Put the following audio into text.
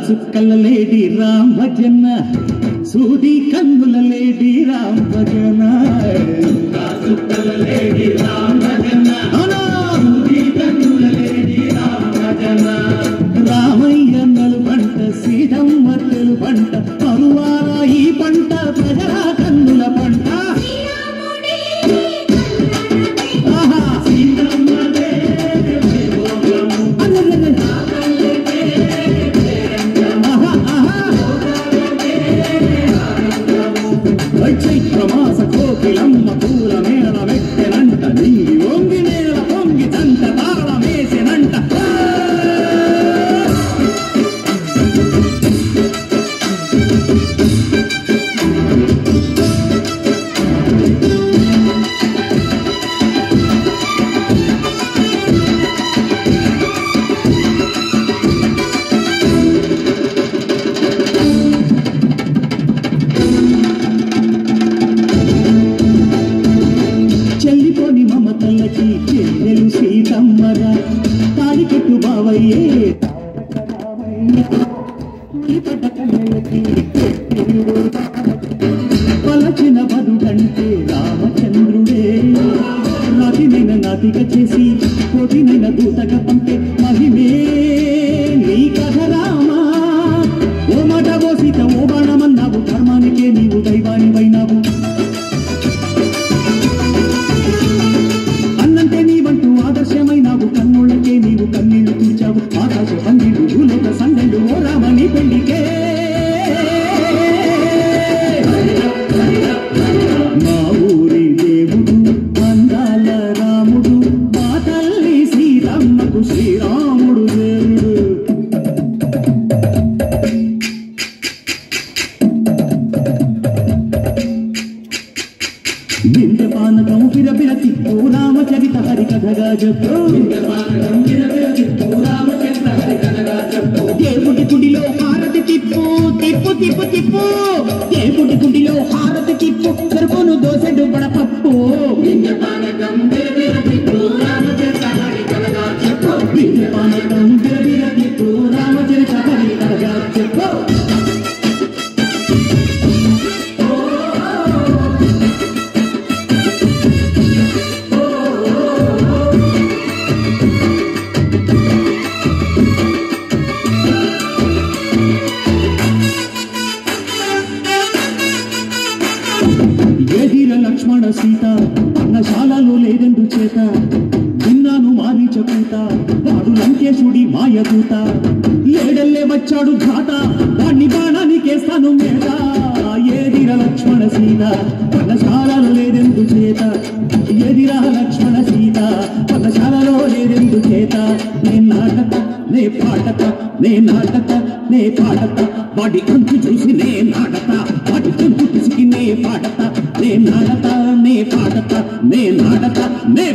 చుక్కల లేడి రామ్ భజన సూది కన్నుల లేడి రామ్ భజన చుక్కల లేడి రామ్ భజన సూది కన్నుల లేడి రామ్ భజన రామయ్య నలు పంట సీతమ్మ తెలు పంట పరువార ఈ పంట ప్రజల కన్నుల పంట పలచిన బదుడంటే రామచంద్రుడే నాటినైన నాతిక చేసి కోటినైన దూతగా పంపే మహిమే నీ కథ రామా ఓ మాట ఓ సీత ఓ బాణమన్నావు ధర్మానికే నీవు దైవానివైనావు అన్నంటే నీవంటూ ఆదర్శమైనావు కన్నుళ్ళకే నీవు కన్నీళ్లు తీర్చావు ఆకాశ పందిళ్ళు భూలోక సందళ్ళు ఓ రామని పెళ్లికే మా ఊరి దేవుడు అందాల రాముడు మా తల్లి శ్రీరామకు శ్రీరాముడు దేవుడు విందపానకం విరబిర తిప్పు రామచరిత హరికథగా చెప్పు దేవుడి గుడిలో హారతి తిప్పు తిప్పు తిప్పు తిప్పు దేవుడి గుడిలో హారతి తిప్పు సరుకును దోసెడు బడపప్పు విందపానకం విరబిర తిప్పు రామచరిత హరికథగా చెప్పు విందపానకం విరబిర తిప్పు రామచరిత హరికథగా చెప్పు లక్ష్మణ సీత అన్నశాలలో లేదెందు చేత విన్నాను మారీచ పూత వాడు లంకేశుడి మాయదూత ఏడల్లే వచ్చాడు ఘాత వాణ్ణి బాణానికేస్తాను మేత ఏదిరా లక్ష్మణ సీత అన్నశాలలో లేదెందు చేత ఏదిరా లక్ష్మణ సీత అన్నశాలలో లేదెందు చేత పాడతా నే నాటతా నే పాడతా వాడి అంతు చూసి నే నాటతా వాడి అంతు పిసికి నే పాడతా నే నాటతా నే పాడతా నే నాటతా నే